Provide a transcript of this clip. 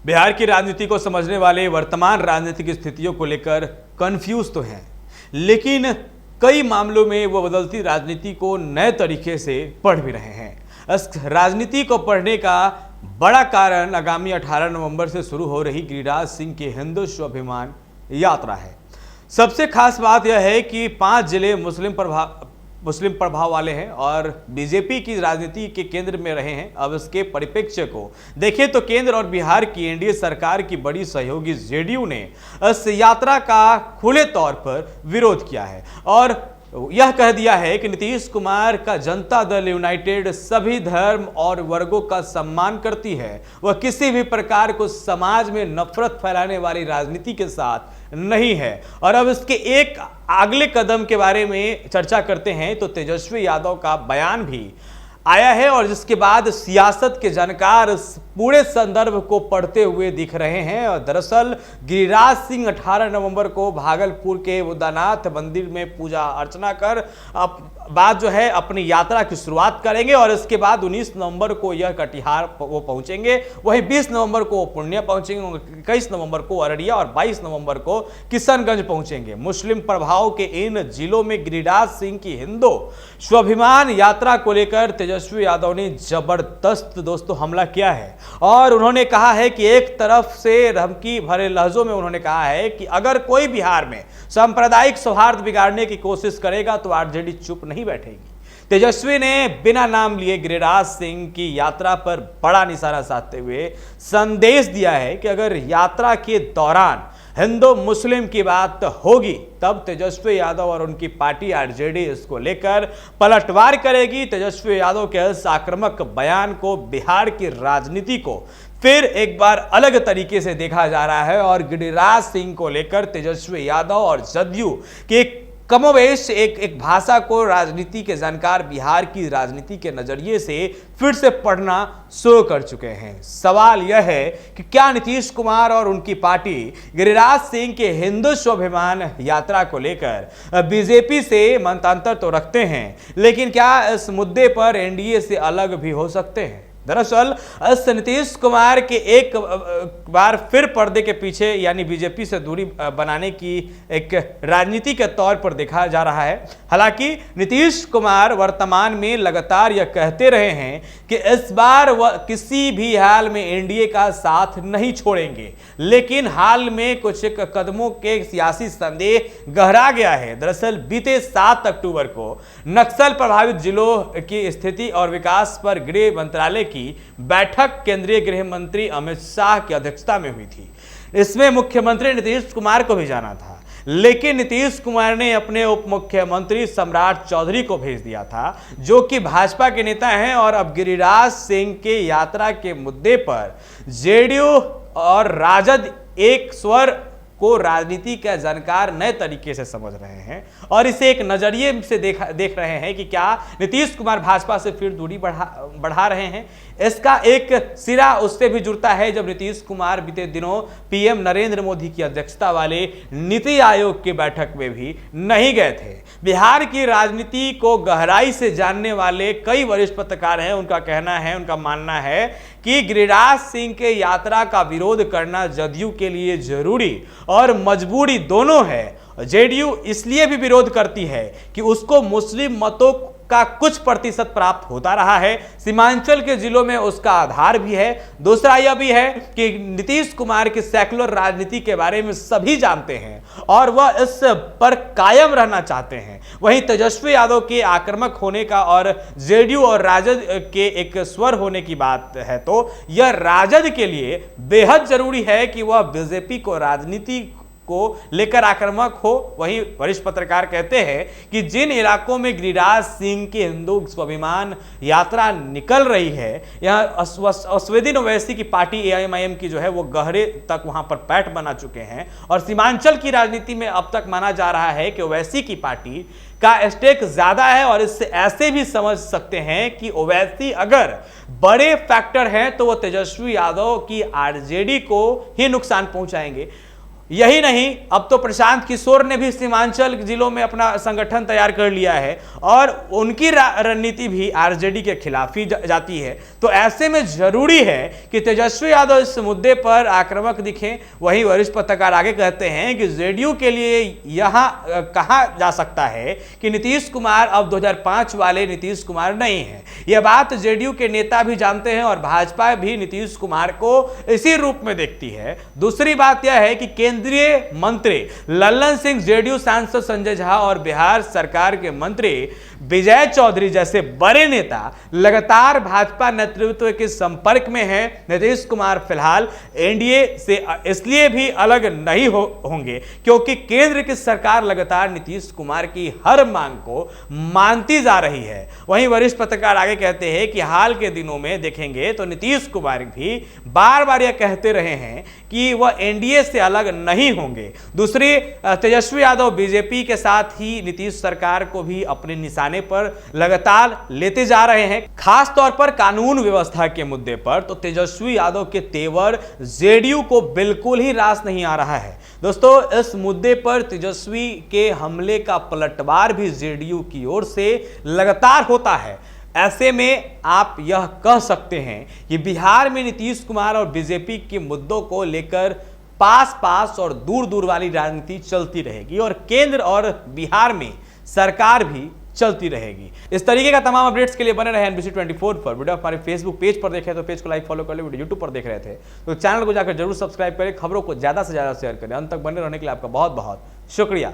बिहार की राजनीति को समझने वाले वर्तमान राजनीतिक स्थितियों को लेकर कंफ्यूज तो हैं, लेकिन कई मामलों में वो बदलती राजनीति को नए तरीके से पढ़ भी रहे हैं। इस राजनीति को पढ़ने का बड़ा कारण आगामी 18 नवंबर से शुरू हो रही गिरिराज सिंह की हिंदू स्वाभिमान यात्रा है। सबसे खास बात यह है कि 5 जिले मुस्लिम प्रभाव वाले हैं और बीजेपी की राजनीति के केंद्र में रहे हैं। अब इसके परिप्रेक्ष्य को देखें तो केंद्र और बिहार की एनडीए सरकार की बड़ी सहयोगी जेडीयू ने इस यात्रा का खुले तौर पर विरोध किया है और यह कह दिया है कि नीतीश कुमार का जनता दल यूनाइटेड सभी धर्म और वर्गों का सम्मान करती है। वह किसी भी प्रकार को समाज में नफरत फैलाने वाली राजनीति के साथ नहीं है। और अब इसके एक अगले कदम के बारे में चर्चा करते हैं तो तेजस्वी यादव का बयान भी आया है और जिसके बाद सियासत के जानकार इस पूरे संदर्भ को पढ़ते हुए दिख रहे हैं। और दरअसल गिरिराज सिंह 18 नवंबर को भागलपुर के बुद्धनाथ मंदिर में पूजा अर्चना कर बाद जो है अपनी यात्रा की शुरुआत करेंगे और इसके बाद 19 नवंबर को यह कटिहार वो पहुंचेंगे। वहीं 20 नवंबर को पूर्णिया पहुंचेंगे, 21 नवंबर को अररिया और 22 नवंबर को किशनगंज पहुंचेंगे। मुस्लिम प्रभाव के इन जिलों में गिरिराज सिंह की हिंदू स्वाभिमान यात्रा को लेकर तेजस्वी यादव ने जबरदस्त दोस्तों हमला किया है और उन्होंने कहा है कि एक तरफ से धमकी भरे लहजों में उन्होंने कहा है कि अगर कोई बिहार में सांप्रदायिक सौहार्द बिगाड़ने की कोशिश करेगा तो आरजेडी चुप नहीं बैठेगी। तेजस्वी ने बिना नाम लिए गिरिराज सिंह की यात्रा पर बड़ा निशाना साधते हुए संदेश दिया है कि अगर यात्रा के दौरान हिंदू मुस्लिम की बात होगी तब तेजस्वी यादव और उनकी पार्टी आरजेडी इसको लेकर पलटवार करेगी। तेजस्वी यादव के इस आक्रामक बयान को बिहार की राजनीति को फिर एक बार अलग तरीके से देखा जा रहा है और गिरिराज सिंह को लेकर तेजस्वी यादव और जदयू के कमोवेश एक भाषा को राजनीति के जानकार बिहार की राजनीति के नजरिए से फिर से पढ़ना शुरू कर चुके हैं। सवाल यह है कि क्या नीतीश कुमार और उनकी पार्टी गिरिराज सिंह के हिंदू स्वाभिमान यात्रा को लेकर बीजेपी से मनतांतर तो रखते हैं, लेकिन क्या इस मुद्दे पर एनडीए से अलग भी हो सकते हैं? दरअसल इस नीतीश कुमार के एक बार फिर पर्दे के पीछे यानी बीजेपी से दूरी बनाने की एक राजनीति के तौर पर देखा जा रहा है। हालांकि नीतीश कुमार वर्तमान में लगातार यह कहते रहे हैं कि इस बार वह किसी भी हाल में एनडीए का साथ नहीं छोड़ेंगे, लेकिन हाल में कुछ कदमों के सियासी संदेह गहरा गया है। दरअसल बीते 7 अक्टूबर को नक्सल प्रभावित जिलों की स्थिति और विकास पर गृह मंत्रालय की बैठक केंद्रीय गृह मंत्री अमित शाह की अध्यक्षता में हुई थी। इसमें मुख्यमंत्री नीतीश कुमार को भी जाना था, लेकिन नीतीश कुमार ने अपने उप मुख्यमंत्री सम्राट चौधरी को भेज दिया था जो कि भाजपा के नेता हैं। और अब गिरिराज सिंह के यात्रा के मुद्दे पर जेडीयू और राजद एक स्वर को राजनीति का जानकार नए तरीके से समझ रहे हैं और इसे एक नजरिए से देख रहे हैं कि क्या नीतीश कुमार भाजपा से फिर दूरी बढ़ा रहे हैं। इसका एक सिरा उससे भी जुड़ता है जब नीतीश कुमार बीते दिनों पीएम नरेंद्र मोदी की अध्यक्षता वाले नीति आयोग की बैठक में भी नहीं गए थे। बिहार की राजनीति को गहराई से जानने वाले कई वरिष्ठ पत्रकार हैं, उनका कहना है, उनका मानना है कि गिरिराज सिंह के यात्रा का विरोध करना जदयू के लिए जरूरी और मजबूरी दोनों है। जेडीयू इसलिए भी विरोध करती है कि उसको मुस्लिम मतों का कुछ प्रतिशत प्राप्त होता रहा है, सीमांचल के जिलों में उसका आधार भी है। दूसरा यह भी है कि नीतीश कुमार की सेकुलर राजनीति के बारे में सभी जानते हैं और वह इस पर कायम रहना चाहते हैं। वहीं तेजस्वी यादव के आक्रामक होने का और जेडीयू और राजद के एक स्वर होने की बात है तो यह राजद के लिए बेहद जरूरी है कि वह बीजेपी को राजनीति को लेकर आक्रामक हो। वहीं वरिष्ठ पत्रकार कहते हैं कि जिन इलाकों में गिरिराज सिंह की हिंदू स्वाभिमान यात्रा निकल रही है, यहाँ असदुद्दीन ओवैसी की पार्टी एआईएमआईएम की जो है वो गहरे तक वहां पर पैठ बना चुके हैं और सीमांचल की राजनीति में अब तक माना जा रहा है कि ओवैसी की पार्टी का स्टेक ज्यादा है और इससे ऐसे भी समझ सकते हैं कि ओवैसी अगर बड़े फैक्टर हैं तो वो तेजस्वी यादव की आरजेडी को ही नुकसान पहुंचाएंगे। यही नहीं, अब तो प्रशांत किशोर ने भी सीमांचल जिलों में अपना संगठन तैयार कर लिया है और उनकी रणनीति भी आरजेडी के खिलाफ ही जाती है। तो ऐसे में जरूरी है कि तेजस्वी यादव इस मुद्दे पर आक्रामक दिखें। वहीं वरिष्ठ पत्रकार आगे कहते हैं कि जेडीयू के लिए यहां कहा जा सकता है कि नीतीश कुमार अब 2005 वाले नीतीश कुमार नहीं है। यह बात जेडीयू के नेता भी जानते हैं और भाजपा भी नीतीश कुमार को इसी रूप में देखती है। दूसरी बात यह है कि केंद्रीय मंत्री लल्लन सिंह, जेडीयू सांसद संजय झा और बिहार सरकार के मंत्री विजय चौधरी जैसे बड़े नेता लगातार भाजपा नेतृत्व के संपर्क में हैं। नीतीश कुमार फिलहाल एनडीए से इसलिए भी अलग नहीं होंगे क्योंकि केंद्र की सरकार लगातार नीतीश कुमार की हर मांग को मानती जा रही है। वहीं वरिष्ठ पत्रकार आगे कहते हैं कि हाल के दिनों में देखेंगे तो नीतीश कुमार भी बार बार यह कहते रहे हैं कि वह एनडीए से अलग नहीं होंगे। दूसरी, तेजस्वी यादव बीजेपी के साथ ही नीतीश सरकार को भी अपने निशाने पर लगातार लेते जा रहे हैं, खास तौर पर कानून व्यवस्था के मुद्दे पर। तो तेजस्वी यादव के तेवर जेडीयू को बिल्कुल ही रास नहीं आ रहा है। दोस्तों, इस मुद्दे पर तेजस्वी के हमले का पलटवार भी जेडीयू की ओर से लगातार होता है। ऐसे में आप यह कह सकते हैं कि बिहार में नीतीश कुमार और बीजेपी के मुद्दों को लेकर पास पास और दूर दूर वाली राजनीति चलती रहेगी और केंद्र और बिहार में सरकार भी चलती रहेगी। इस तरीके का तमाम अपडेट्स के लिए बने रहे NBC 24 पर। वीडियो हमारे फेसबुक पेज पर देखे तो पेज को लाइक फॉलो कर ले। वीडियो यूट्यूब पर देख रहे थे तो चैनल को जाकर जरूर सब्सक्राइब करें। खबरों को ज्यादा से ज्यादा शेयर करें। अंत तक बने रहने के लिए आपका बहुत बहुत शुक्रिया।